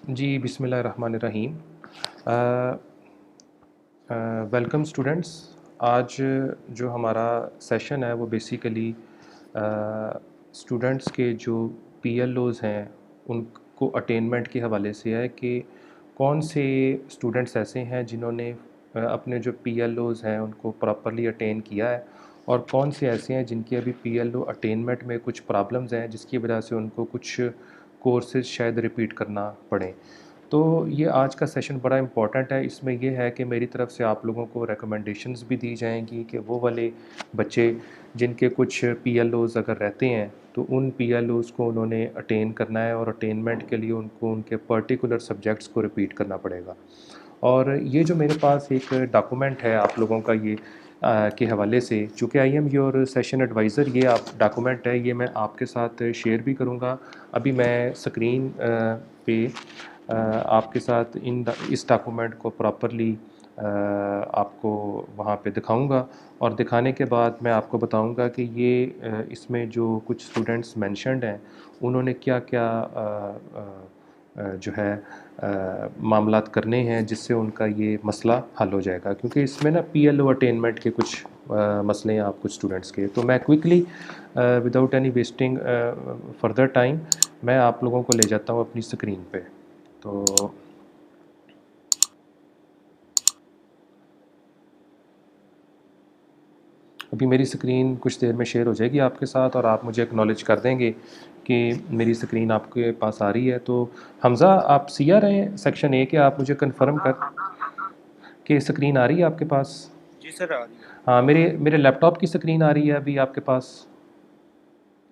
जी, बिस्मिल्लाहिर्रहमानिर्रहीम। Welcome students. आज जो हमारा सेशन है वो बेसिकली स्टूडेंट्स के जो पीएलओज़ हैं उनको अटेनमेंट के हवाले से है कि कौन से स्टूडेंट्स ऐसे हैं जिन्होंने अपने जो पीएलओज़ हैं उनको प्रॉपरली अटेन किया है, और कौन से ऐसे हैं जिनकी अभी पीएलओ अटेनमेंट में कुछ प्रॉब्लम्स हैं जिसकी वजह से उनको कुछ कोर्सेज़ शायद रिपीट करना पड़े। तो ये आज का सेशन बड़ा इम्पॉर्टेंट है। इसमें ये है कि मेरी तरफ से आप लोगों को रिकमेंडेशंस भी दी जाएंगी कि वो वाले बच्चे जिनके कुछ पीएलओज़ अगर रहते हैं तो उन पीएलओज़ को उन्होंने अटेन करना है, और अटेनमेंट के लिए उनको उनके पर्टिकुलर सब्जेक्ट्स को रिपीट करना पड़ेगा। और ये जो मेरे पास एक डॉक्यूमेंट है आप लोगों का ये के हवाले से, चूँकि I am your session advisor, ये आप डॉक्यूमेंट है, ये मैं आपके साथ शेयर भी करूँगा। अभी मैं स्क्रीन पे आपके साथ इस डॉक्यूमेंट को प्रॉपरली आपको वहाँ पे दिखाऊंगा, और दिखाने के बाद मैं आपको बताऊंगा कि ये इसमें जो कुछ स्टूडेंट्स मेंशन्ड हैं उन्होंने क्या क्या जो है मामलात करने हैं जिससे उनका ये मसला हल हो जाएगा, क्योंकि इसमें ना पीएलओ अटेनमेंट के कुछ मसले हैं आप कुछ स्टूडेंट्स के। तो मैं quickly without any wasting further time मैं आप लोगों को ले जाता हूँ अपनी स्क्रीन पे। तो अभी मेरी स्क्रीन कुछ देर में शेयर हो जाएगी आपके साथ, और आप मुझे एक्नॉलेज कर देंगे कि मेरी स्क्रीन आपके पास आ रही है। तो हमज़ा, आप सी आ रहे हैं सेक्शन ए के? आप मुझे कंफर्म कर कि स्क्रीन आ रही है आपके पास? जी सर, आ रही है। हाँ, मेरे मेरे लैपटॉप की स्क्रीन आ रही है अभी आपके पास?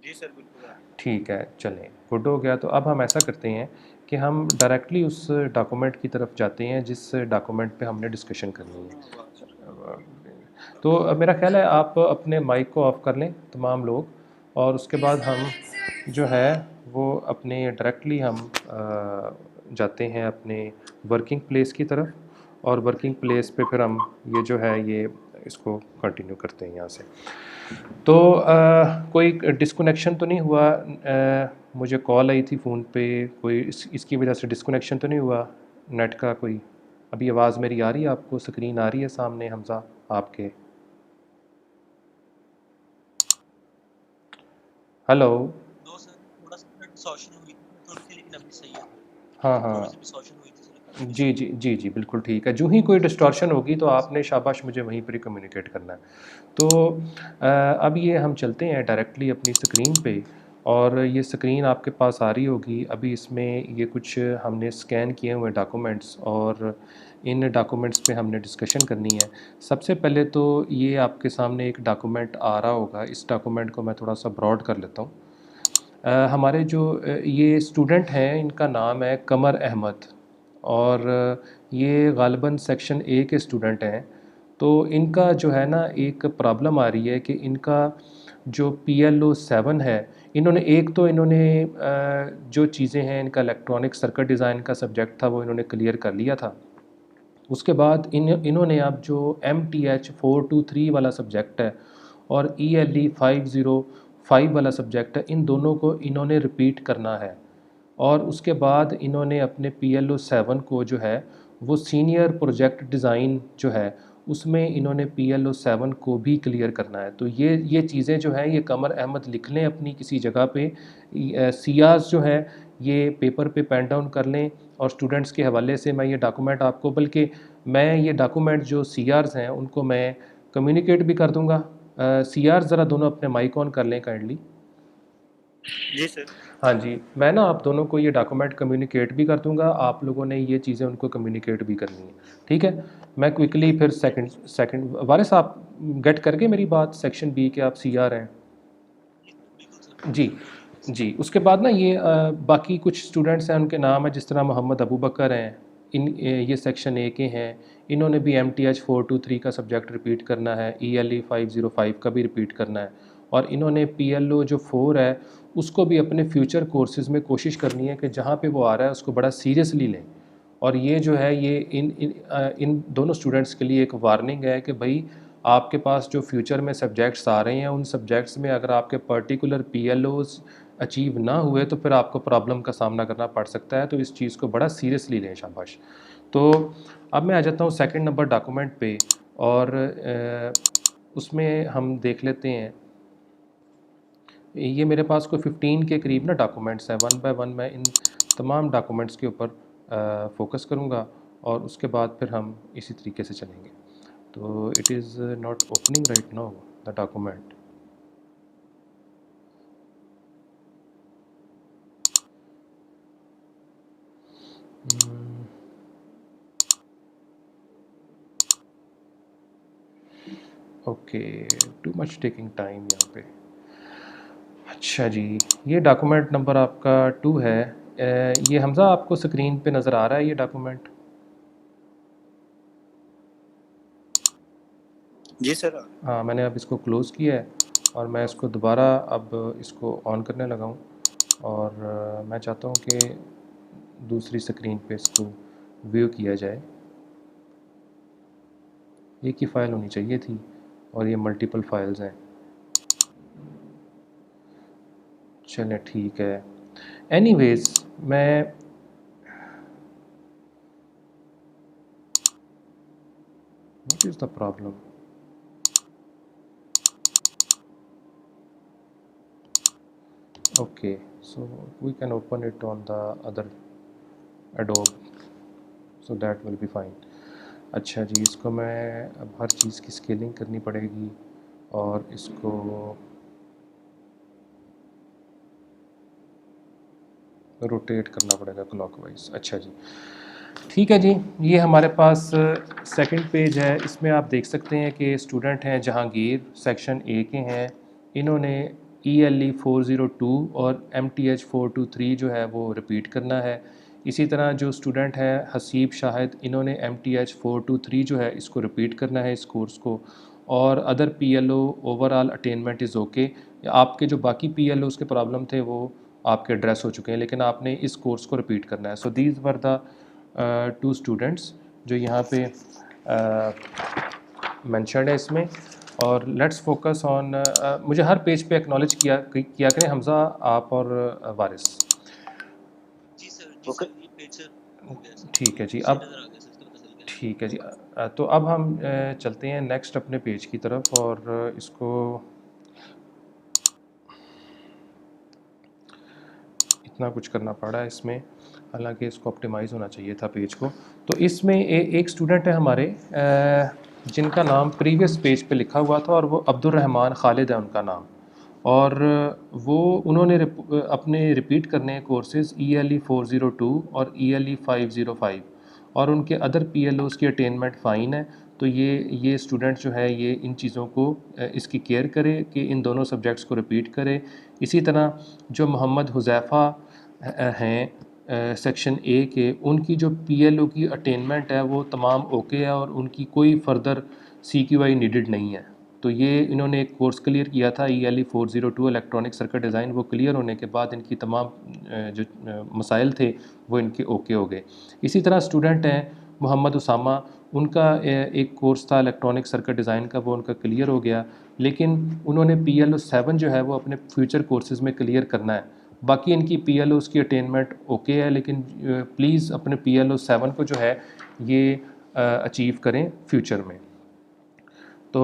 जी सर, बिल्कुल आ रही है। ठीक है, चलें, गुड हो गया। तो अब हम ऐसा करते हैं कि हम डायरेक्टली उस डॉक्यूमेंट की तरफ जाते हैं जिस डॉक्यूमेंट पे हमने डिस्कशन करनी हाँ, आवाज़ आ रही है। तो मेरा ख्याल है आप अपने माइक को ऑफ़ कर लें तमाम लोग, और उसके बाद हम जो है वो अपने डायरेक्टली हम जाते हैं अपने वर्किंग प्लेस की तरफ, और वर्किंग प्लेस पे फिर हम ये जो है ये इसको कंटिन्यू करते हैं यहाँ से। तो कोई डिस्कनेक्शन तो नहीं हुआ? मुझे कॉल आई थी फ़ोन पे, कोई इसकी वजह से डिस्कनेक्शन तो नहीं हुआ नेट का कोई? अभी आवाज़ मेरी आ रही है आपको? स्क्रीन आ रही है सामने हमज़ा आपके? हेलो? दो सर, थोड़ा सा ना डिस्टॉर्शन हुई थी थोड़ी सी, लेकिन अभी सही है। हाँ, थोड़ी सी हाँ। डिस्टॉर्शन हुई थी सर, जी, कम्युनिकेशन जी, में। जी, जी, बिल्कुल ठीक है। जो ही कोई डिस्टॉर्शन होगी तो आपने शाबाश मुझे वहीं पर ही कम्युनिकेट करना है। तो अब ये हम चलते हैं डायरेक्टली अपनी स्क्रीन पे, और ये स्क्रीन आपके पास आ रही होगी। अभी इसमें ये कुछ हमने स्कैन किए हुए डॉक्यूमेंट्स, और इन डॉक्यूमेंट्स पे हमने डिस्कशन करनी है। सबसे पहले तो ये आपके सामने एक डॉक्यूमेंट आ रहा होगा, इस डॉक्यूमेंट को मैं थोड़ा सा ब्रॉड कर लेता हूँ। हमारे जो ये स्टूडेंट हैं इनका नाम है कमर अहमद, और ये ग़ालिबन सेक्शन ए के स्टूडेंट हैं। तो इनका जो है ना एक प्रॉब्लम आ रही है कि इनका जो PLO 7 है, इन्होंने जो चीज़ें हैं, इनका इलेक्ट्रॉनिक सर्किट डिज़ाइन का सब्जेक्ट था वो इन्होंने क्लियर कर लिया था। उसके बाद इन्होंने अब जो MTH 423 वाला सब्जेक्ट है और ELE 505 वाला सब्जेक्ट है, इन दोनों को इन्होंने रिपीट करना है। और उसके बाद इन्होंने अपने PLO 7 को जो है वो सीनियर प्रोजेक्ट डिज़ाइन जो है उसमें इन्होंने PLO 7 को भी क्लियर करना है। तो ये चीज़ें जो हैं ये कमर अहमद लिख लें अपनी किसी जगह पे। CRs जो है ये पेपर पे पेन डाउन कर लें, और स्टूडेंट्स के हवाले से मैं ये डॉक्यूमेंट आपको, बल्कि मैं ये डॉक्यूमेंट जो CRs हैं उनको मैं कम्युनिकेट भी कर दूँगा। CRs ज़रा दोनों अपने माइक ऑन कर लें काइंडली। जी सर। हाँ जी, मैं ना आप दोनों को ये डॉक्यूमेंट कम्युनिकेट भी कर दूँगा, आप लोगों ने ये चीज़ें उनको कम्युनिकेट भी करनी है, ठीक है? मैं क्विकली फिर सेकंड सेकंड वारिस, आप गेट कर गए मेरी बात? सेक्शन बी के आप CR हैं? जी सर, बिल्कुल सर, जी, बिल्कुल क्लियर है सर। जी। उसके बाद ना ये बाकी कुछ स्टूडेंट्स हैं, उनके नाम है जिस तरह मोहम्मद अबू बकर हैं, ये सेक्शन ए के हैं। इन्होंने भी MTH 423 का सब्जेक्ट रिपीट करना है, ELE 505 का भी रिपीट करना है, और इन्होंने PLO जो 4 है उसको भी अपने फ्यूचर कोर्सेज़ में कोशिश करनी है कि जहाँ पे वो आ रहा है उसको बड़ा सीरियसली लें। और ये जो है ये इन दोनों स्टूडेंट्स के लिए एक वार्निंग है कि भाई, आपके पास जो फ्यूचर में सब्जेक्ट्स आ रहे हैं उन सब्जेक्ट्स में अगर आपके पर्टिकुलर PLOs अचीव ना हुए तो फिर आपको प्रॉब्लम का सामना करना पड़ सकता है, तो इस चीज़ को बड़ा सीरियसली लें। शाबाश। तो अब मैं आ जाता हूँ सेकंड नंबर डॉक्यूमेंट पे, और उसमें हम देख लेते हैं। ये मेरे पास कोई 15 के करीब ना डॉक्यूमेंट्स हैं। वन बाय वन मैं इन तमाम डॉक्यूमेंट्स के ऊपर फोकस करूँगा, और उसके बाद फिर हम इसी तरीके से चलेंगे। तो it is not opening right now the document. Okay, too much taking time यहाँ पे। अच्छा जी, ये डॉक्यूमेंट नंबर आपका 2 है। ये हमज़ा आपको स्क्रीन पे नज़र आ रहा है ये डॉक्यूमेंट? जी सर। हाँ, मैंने अब इसको क्लोज़ किया है और मैं इसको दोबारा अब इसको ऑन करने लगा हूँ, और मैं चाहता हूँ कि दूसरी स्क्रीन पे इसको व्यू किया जाए। एक ही फ़ाइल होनी चाहिए थी और ये मल्टीपल फाइल्स हैं। चलें ठीक है। एनीवेज़ मैं what is the problem? Okay, so we can open it on the other Adobe, so that will be fine. अच्छा जी, इसको मैं अब हर चीज़ की स्केलिंग करनी पड़ेगी और इसको रोटेट करना पड़ेगा क्लॉकवाइज। अच्छा जी, ठीक है जी। ये हमारे पास सेकंड पेज है। इसमें आप देख सकते हैं कि स्टूडेंट हैं जहांगीर, सेक्शन ए के हैं। इन्होंने ELE 402 और MTH 423 जो है वो रिपीट करना है। इसी तरह जो स्टूडेंट है हसीब शाहिद, इन्होंने MTH 423 जो है इसको रिपीट करना है इस कोर्स को। और other PLO overall attainment is okay. आपके जो बाकी PLOs के प्रॉब्लम थे वो आपके एड्रेस हो चुके हैं, लेकिन आपने इस कोर्स को रिपीट करना है। So these were the 2 students जो यहाँ पे मेंशन्ड है इसमें। और लेट्स फोकस ऑन, मुझे हर पेज पे एक्नॉलेज किया करें हमज़ा, आप और वारिस। जी सर। ओके। ये पेज सर हो गया सर। ठीक है जी। सही अब नज़र आ गया सर, इसका पता चल गया। ठीक है जी। तो अब हम चलते हैं नेक्स्ट अपने पेज की तरफ, और इसको इतना कुछ करना पड़ा है इसमें, हालांकि इसको ऑप्टिमाइज़ होना चाहिए था पेज को। तो इसमें एक स्टूडेंट है हमारे जिनका नाम प्रीवियस पेज पे लिखा हुआ था, और वो अब्दुल रहमान खालिद है उनका नाम। और वो उन्होंने अपने रिपीट करने हैं कोर्सेज़ ELE 402 और ELE 505, और उनके अदर PLOs की अटेनमेंट फ़ाइन है। तो ये स्टूडेंट जो है ये इन चीज़ों को इसकी केयर करे कि इन दोनों सब्जेक्ट्स को रिपीट करे। इसी तरह जो मोहम्मद हुज़ैफ़ा हैं सेक्शन ए के, उनकी जो PLO की अटेनमेंट है वो तमाम ओके है, और उनकी कोई फर्दर CQI नीडेड नहीं है। तो ये इन्होंने एक कोर्स क्लियर किया था ELE 402 इलेक्ट्रॉनिक सर्किट डिज़ाइन। वो क्लियर होने के बाद इनकी तमाम जो मसाइल थे वो इनके ओके हो गए। इसी तरह स्टूडेंट हैं मोहम्मद उसामा, उनका एक कोर्स था इलेक्ट्रॉनिक सर्किट डिज़ाइन का, वो उनका क्लियर हो गया, लेकिन उन्होंने PLO 7 जो है वो अपने फ्यूचर कोर्सेज़ में क्लियर करना है। बाकी इनकी PLOs की अटेनमेंट ओके है, लेकिन प्लीज़ अपने PLO 7 को जो है ये अचीव करें फ्यूचर में। तो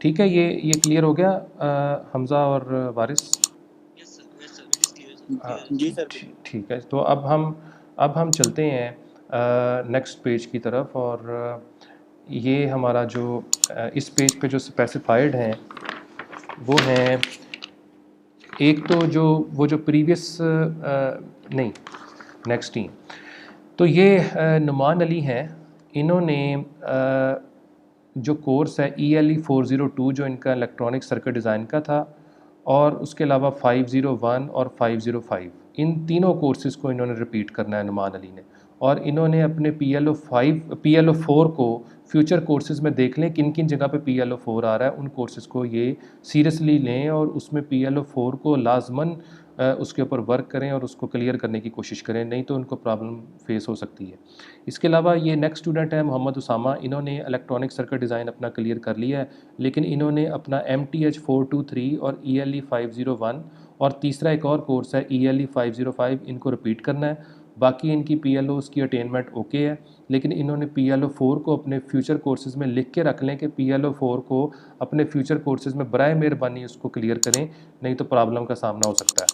ठीक है, ये क्लियर हो गया हमज़ा और Waris? Yes sir, yes sir, it is clear. जी सर। ठीक है। तो अब हम चलते हैं नेक्स्ट पेज की तरफ, और ये हमारा जो इस पेज पे जो स्पेसिफाइड हैं वो हैं, एक तो जो प्रीवियस नहीं, नेक्स्ट ही। तो ये नुमान अली हैं, इन्होंने जो कोर्स है ELE 402 जो इनका इलेक्ट्रॉनिक सर्किट डिज़ाइन का था, और उसके अलावा 501 और 505, इन तीनों कोर्सेज़ को इन्होंने रिपीट करना है नुमान अली ने। और इन्होंने अपने PLO 4 को फ्यूचर कोर्सेज़ में देख लें किन किन जगह पे PLO 4 आ रहा है, उन कोर्सेज़ को ये सीरियसली लें, और उसमें PLO 4 को लाजमन उसके ऊपर वर्क करें और उसको क्लियर करने की कोशिश करें, नहीं तो उनको प्रॉब्लम फेस हो सकती है। इसके अलावा ये नेक्स्ट स्टूडेंट है मोहम्मद उसामा, इन्होंने इलेक्ट्रॉनिक सर्किट डिज़ाइन अपना क्लियर कर लिया है, लेकिन इन्होंने अपना MTH 423 और ELE 501 और तीसरा एक और कोर्स है ELE 505, इनको रिपीट करना है। बाकी इनकी PLOs की अटेनमेंट ओके है, लेकिन इन्होंने PLO 4 को अपने फ्यूचर कोर्सेज में लिख के रख लें कि PLO 4 को अपने फ्यूचर कोर्सेज में बराए मेहरबानी उसको क्लियर करें, नहीं तो प्रॉब्लम का सामना हो सकता है।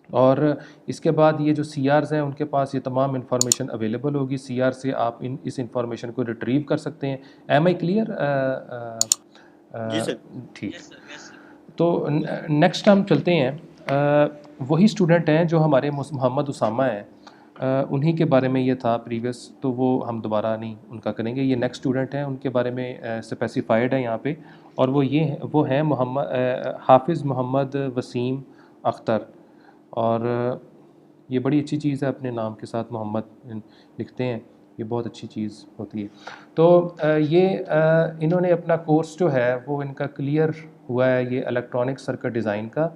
और इसके बाद ये जो CRs हैं उनके पास ये तमाम इन्फॉर्मेशन अवेलेबल होगी। CR से आप इस इंफॉर्मेशन को रिट्रीव कर सकते हैं। Am I clear? जी सर। ठीक। Yes sir, yes sir. तो नेक्स्ट हम चलते हैं, वही स्टूडेंट हैं जो हमारे मोहम्मद उसामा हैं, उन्हीं के बारे में ये था प्रीवियस, तो वो हम दोबारा नहीं उनका करेंगे। ये नेक्स्ट स्टूडेंट हैं, उनके बारे में स्पेसिफाइड है यहाँ पे, और वो हैं मोहम्मद हाफिज़ मोहम्मद वसीम अख्तर। और ये बड़ी अच्छी चीज़ है, अपने नाम के साथ मोहम्मद लिखते हैं, ये बहुत अच्छी चीज़ होती है। तो इन्होंने अपना कोर्स जो है वो इनका क्लियर हुआ है, ये इलेक्ट्रॉनिक सर्किट डिज़ाइन का,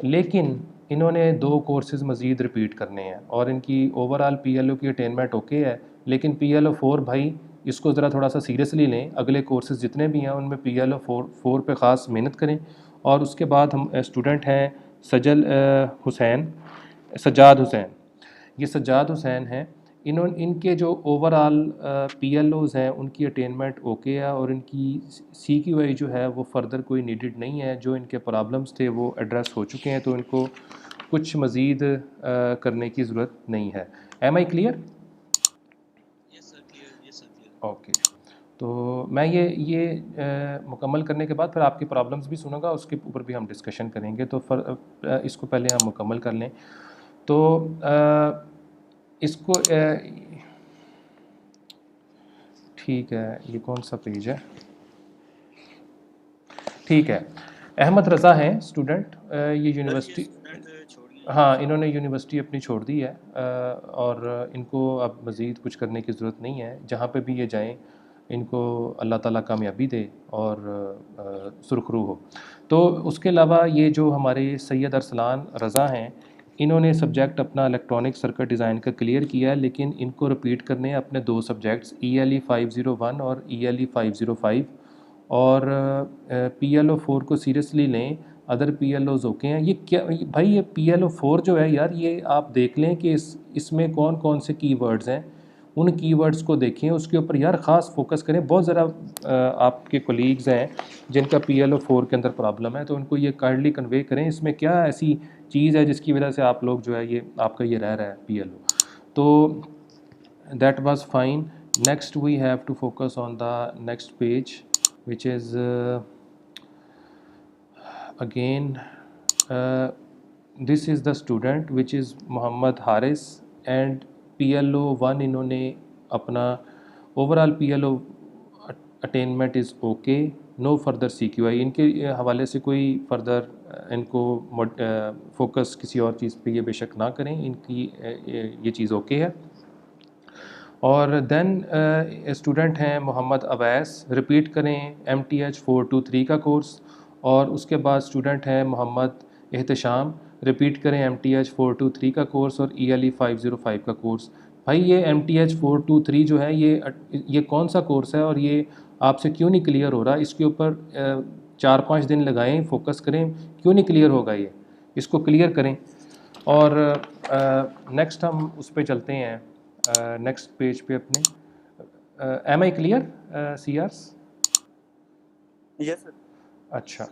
लेकिन इन्होंने 2 कोर्सेज़ मज़ीद रिपीट करने हैं और इनकी ओवरऑल PLO की अटेनमेंट ओके है। लेकिन PLO 4 भाई इसको ज़रा थोड़ा सा सीरियसली लें, अगले कोर्सेज़ जितने भी हैं उनमें PLO 4 पे ख़ास मेहनत करें। और उसके बाद हम स्टूडेंट हैं सज्जाद हुसैन। ये सज्जाद हुसैन हैं, इनके जो ओवरऑल PLOs हैं उनकी अटेनमेंट ओके है, और इनकी CQI जो है वो फर्दर कोई नीडेड नहीं है। जो इनके प्रॉब्लम्स थे वो एड्रेस हो चुके हैं, तो इनको कुछ मज़ीद करने की ज़रूरत नहीं है। Am I clear? Yes sir, clear. Yes sir, clear. Okay. तो मैं ये मुकम्मल करने के बाद फिर आपकी प्रॉब्लम्स भी सुनूंगा, उसके ऊपर भी हम डिस्कशन करेंगे। तो इसको पहले हम मुकम्मल कर लें। तो इसको ठीक है, ये कौन सा पेज है? ठीक है, अहमद रज़ा हैं स्टूडेंट, ये यूनिवर्सिटी, छोड़ दिया। हाँ इन्होंने यूनिवर्सिटी अपनी छोड़ दी है, और इनको अब मज़ीद कुछ करने की ज़रूरत नहीं है। जहाँ पे भी ये जाएं इनको अल्लाह ताला कामयाबी दे और सुरखरू हो। तो उसके अलावा ये जो हमारे सैयद अरसलान रज़ा हैं, इन्होंने सब्जेक्ट अपना इलेक्ट्रॉनिक सर्किट डिज़ाइन का क्लियर किया है, लेकिन इनको रिपीट करने हैं अपने 2 सब्जेक्ट्स ELE 501 और ELE 505। और PLO 4 को सीरियसली लें, अदर PLOs ओके हैं। ये क्या भाई, ये PLO 4 जो है यार, ये आप देख लें कि इसमें कौन कौन से कीवर्ड्स हैं, उन कीवर्ड्स को देखें, उसके ऊपर यार ख़ास फोकस करें। बहुत ज़रा आपके कोलीग्स हैं जिनका PLO 4 के अंदर प्रॉब्लम है, तो उनको ये काइंडली कन्वे करें इसमें क्या ऐसी चीज़ है जिसकी वजह से आप लोग जो है ये आपका ये रह रहा है PLO। तो that was fine. Next we have to focus on the next page which is again this is the student which is Muhammad Haris and PLO 1 इन्होंने अपना overall PLO attainment is okay, no further CQI। इनके हवाले से कोई further इनको focus किसी और चीज़ पे ये बेशक ना करें, इनकी ये चीज़ ओके है। और देन स्टूडेंट हैं मोहम्मद अवैस, रिपीट करें MTH 423 का कोर्स। और उसके बाद स्टूडेंट हैं मोहम्मद एहतशाम, रिपीट करें MTH 423 का कोर्स और ELE 505 का कोर्स। भाई ये MTH 423 जो है ये कौन सा कोर्स है और ये आपसे क्यों नहीं क्लियर हो रहा? इसके ऊपर 4-5 दिन लगाएं, फोकस करें, क्यों नहीं क्लियर होगा ये, इसको क्लियर करें। और नेक्स्ट हम उस पर चलते हैं, नेक्स्ट पेज पे अपने। Am I clear CRs? Yes sir. अच्छा,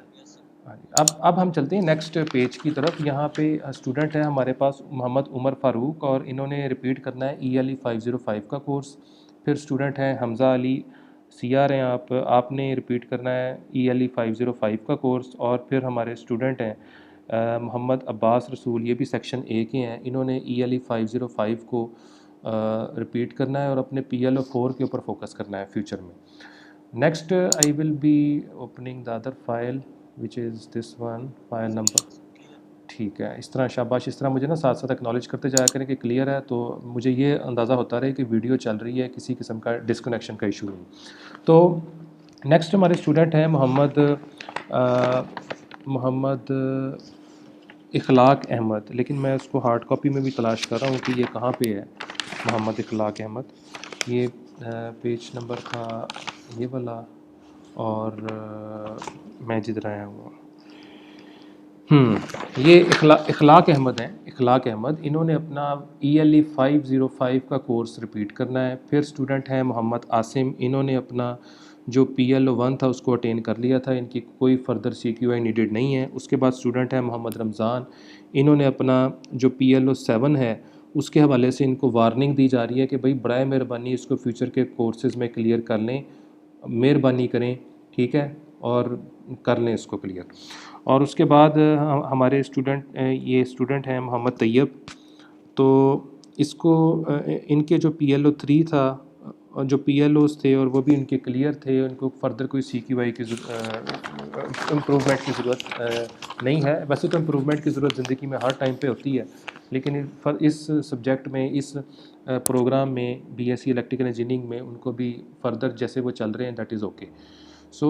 हाँ जी। अब हम चलते हैं नेक्स्ट पेज की तरफ। यहाँ पे स्टूडेंट है हमारे पास मोहम्मद उमर फ़ारूक, और इन्होंने रिपीट करना है ELE 505 का कोर्स। फिर स्टूडेंट हैं हमज़ा अली, CR हैं आपने रिपीट करना है ELE 505 का कोर्स। और फिर हमारे स्टूडेंट हैं मोहम्मद अब्बास रसूल, ये भी सेक्शन A के हैं, इन्होंने ELE 505 को रिपीट करना है और अपने PLO 4 के ऊपर फोकस करना है फ्यूचर में। Next I will be opening the other file which is this one, file number. ठीक है, इस तरह शाबाश, इस तरह मुझे ना साथ साथ एक्नॉलेज करते जाया करें कि क्लियर है, तो मुझे ये अंदाज़ा होता रहे कि वीडियो चल रही है, किसी किस्म का डिस्कनेक्शन का इशू नहीं। तो नेक्स्ट हमारे स्टूडेंट हैं मोहम्मद इखलाक अहमद, लेकिन मैं उसको हार्ड कॉपी में भी तलाश कर रहा हूँ कि ये कहाँ पे है। मोहम्मद इखलाक अहमद, ये पेज नंबर था ये वाला, और मैं जिधर आया हूँ ये इखलाक अहमद हैं, इखलाक अहमद। इन्होंने अपना ELE 505 का कोर्स रिपीट करना है। फिर स्टूडेंट हैं मोहम्मद आसिम, इन्होंने अपना जो PLO 1 था उसको अटेन कर लिया था, इनकी कोई फर्दर CQI नीडेड नहीं है। उसके बाद स्टूडेंट हैं मोहम्मद रमज़ान, इन्होंने अपना जो PLO 7 है उसके हवाले से इनको वार्निंग दी जा रही है कि भाई बराए मेहरबानी इसको फ्यूचर के कोर्सेज़ में क्लियर कर लें, मेहरबानी करें, ठीक है, और कर लें इसको क्लियर। और उसके बाद हमारे ये स्टूडेंट हैं मोहम्मद तैयब, तो इसको इनके जो PLO 3 था, जो PLOs थे और वो भी इनके क्लियर थे, उनको फर्दर कोई CQI की इम्प्रूवमेंट की ज़रूरत नहीं है। वैसे तो इम्प्रूवमेंट की ज़रूरत ज़िंदगी में हर टाइम पे होती है, लेकिन इस सब्जेक्ट में, इस प्रोग्राम में, BSc इलेक्ट्रिकल इंजीनियरिंग में उनको भी फर्दर जैसे वो चल रहे हैं, that is okay. So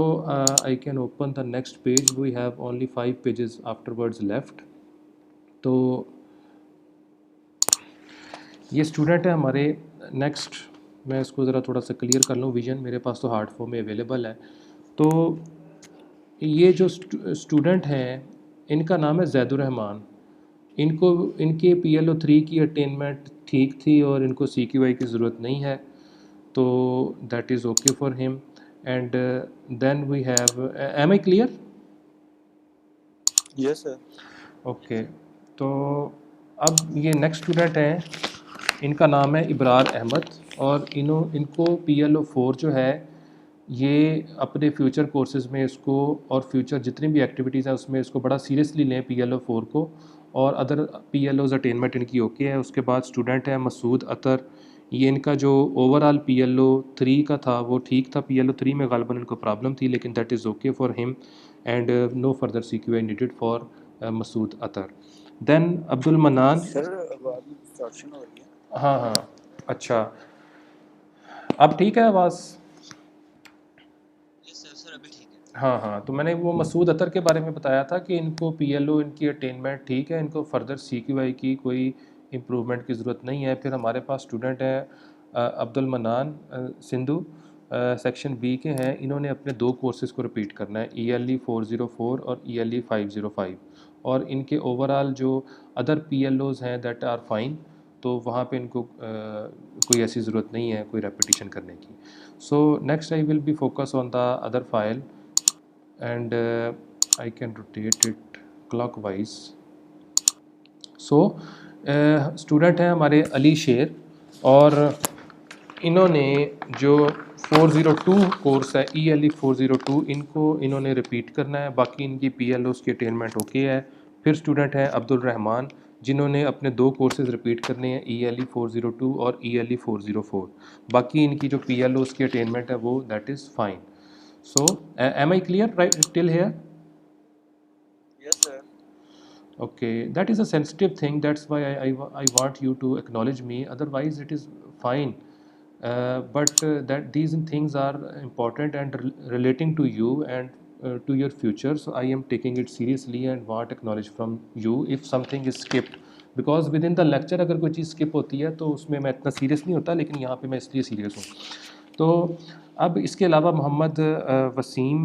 I can open the next page. We have only 5 pages afterwards left. तो ये स्टूडेंट है हमारे। नेक्स्ट मैं इसको ज़रा थोड़ा सा क्लियर कर लूँ, विजन मेरे पास तो हार्ड फॉर्म में अवेलेबल है। तो ये जो स्टूडेंट हैं इनका नाम है ज़ैदुर रहमान। इनको इनके PLO 3 की अटेनमेंट ठीक थी और इनको CQI की ज़रूरत नहीं है, तो that is okay for him. And then we have, am I clear? Yes sir. Okay, तो अब ये नेक्स्ट स्टूडेंट हैं, इनका नाम है इब्रार अहमद, और इनको PLO 4 जो है ये अपने फ्यूचर कोर्सेज़ में इसको, और फ्यूचर जितनी भी एक्टिविटीज़ हैं उसमें इसको बड़ा सीरियसली लें PLO 4 को, और अदर PLOs अटेनमेंट इनकी ओके है। उसके बाद स्टूडेंट है मसूद अतर, ये इनका जो ओवरऑल PLO 3 का था वो ठीक था, PLO 3 में गालिबन इनको प्रॉब्लम थी, लेकिन that is okay for him and no further CQI needed for Masood Athar. Then Abdul Manan. Sir आवाज़ में डिस्टॉर्शन हो रही है। हाँ हाँ, अच्छा, अब ठीक है आवाज़? यस सर, सर अभी ठीक है। हाँ हाँ, तो मैंने वो मसूद अतर के बारे में बताया था कि इनको PLO, इनकी अटेनमेंट ठीक है, इनको फर्दर CQI की कोई इम्प्रूवमेंट की ज़रूरत नहीं है। फिर हमारे पास स्टूडेंट है अब्दुल मनान सिंधु, सेक्शन B के हैं। इन्होंने अपने 2 कोर्सेज़ को रिपीट करना है, ELE 404 और ELE 505, और इनके ओवरऑल जो अदर PLOs हैं दैट आर फाइन, तो वहाँ पे इनको कोई ऐसी ज़रूरत नहीं है कोई रेपिटिशन करने की। So next I will be focus on the other file and I can rotate it clockwise. So student हैं हमारे अली शेर, और इन्होंने जो 402 कोर्स है ELE 402, इन्होंने रिपीट करना है, बाकी इनकी PLOs की अटेनमेंट ओके है। फिर स्टूडेंट हैं अब्दुल रहमान, जिन्होंने अपने 2 कोर्सेज़ रिपीट करने हैं, ELE 402 और ELE 404, बाकी इनकी जो PLOs की अटेनमेंट है वो that is fine. So, am I clear right till here? Yes sir. Okay, that is a sensitive thing. That's why I want you to acknowledge me. Otherwise, it is fine. But that these things are important and relating to you and to your future. So I am taking it seriously and want acknowledge from you if something is skipped. Because within the lecture अगर कोई चीज़ skip होती है तो उसमें मैं इतना serious नहीं होता, लेकिन यहाँ पे मैं इसलिए सीरियस हूँ। तो अब इसके अलावा मोहम्मद वसीम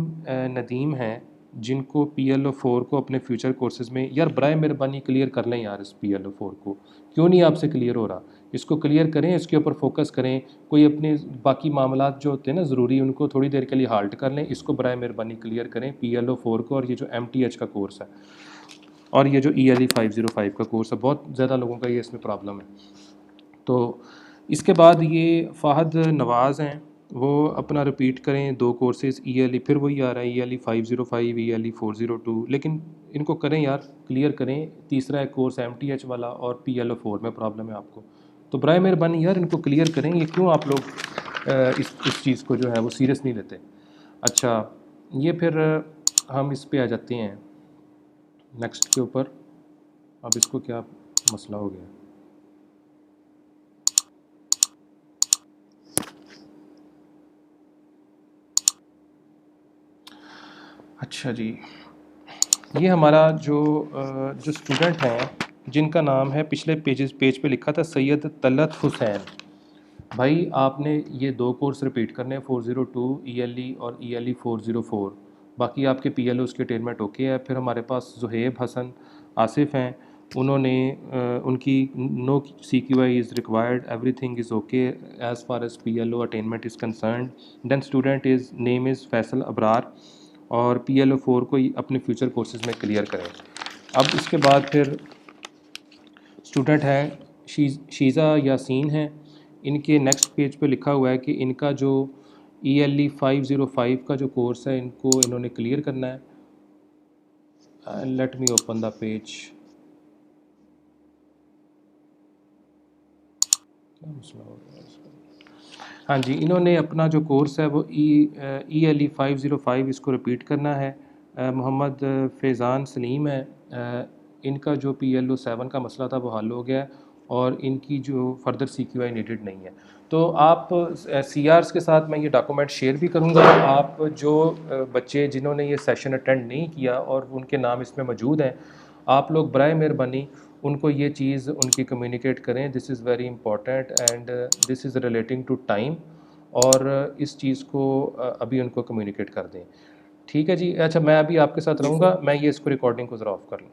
नदीम हैं, जिनको PLO 4 को अपने फ्यूचर कोर्सेज़ में, यार बराए मेहरबानी क्लियर कर लें यार इस PLO 4 को, क्यों नहीं आपसे क्लियर हो रहा? इसको क्लियर करें, इसके ऊपर फोकस करें। कोई अपने बाकी मामलात जो होते हैं ना ज़रूरी, उनको थोड़ी देर के लिए हाल्ट कर लें, इसको बराए मेहरबानी क्लियर करें PLO 4 को, और ये जो MTH का कोर्स है और ये जो ELE 505 का कोर्स है, बहुत ज़्यादा लोगों का ये इसमें प्रॉब्लम है। तो इसके बाद ये फ़ाहद नवाज़ हैं, वो अपना रिपीट करें 2 कोर्सेज़ ELE, फिर वही आ रहा है ELE 505 ELE 402, लेकिन इनको करें यार, क्लियर करें। तीसरा एक कोर्स MTH वाला, और PLO 4 में प्रॉब्लम है आपको, तो बराए मेहरबानी यार इनको क्लियर करें। ये क्यों आप लोग इस चीज़ को जो है वो सीरियस नहीं लेते? अच्छा, ये फिर हम इस पे आ जाते हैं नेक्स्ट के ऊपर। अब इसको क्या मसला हो गया? अच्छा जी, ये हमारा जो स्टूडेंट हैं, जिनका नाम है, पिछले पेज पे लिखा था सैयद तलत हुसैन। भाई आपने ये 2 कोर्स रिपीट करने हैं, 402 ELE और ELE 404, बाकी आपके PLOs की अटेनमेंट ओके है। फिर हमारे पास ज़ुहैब हसन आसिफ हैं, उन्होंने उनकी no CQI is required, everything is okay as far as PLO attainment is concern. Then student is name is Faisal Abrar, और PLO 4 को अपने फ्यूचर कोर्सेज़ में क्लियर करें। अब इसके बाद फिर स्टूडेंट हैं शीज़ा यासीन हैं, इनके नेक्स्ट पेज पे लिखा हुआ है कि इनका जो ELE 505 का जो कोर्स है इनको इन्होंने क्लियर करना है। Let me open the page. क्या मसला हो रहा है इसका? हाँ जी, इन्होंने अपना जो कोर्स है वो ELE 505 इसको रिपीट करना है। मोहम्मद फैज़ान सलीम है, इनका जो PLO 7 का मसला था वो हल हो गया है, और इनकी जो फर्दर CQI नीडेड नहीं है। तो आप CRs के साथ मैं ये डॉक्यूमेंट शेयर भी करूँगा। आप जो बच्चे जिन्होंने ये सेशन अटेंड नहीं किया और उनके नाम इसमें मौजूद हैं, आप लोग बराए मेहरबानी उनको ये चीज़ उनकी कम्युनिकेट करें। This is very important and this is relating to time, और इस चीज़ को अभी उनको कम्युनिकेट कर दें। ठीक है जी। अच्छा, मैं अभी आपके साथ जी रहूँगा, सर। मैं ये इसको रिकॉर्डिंग को ज़रा ऑफ कर लूँ।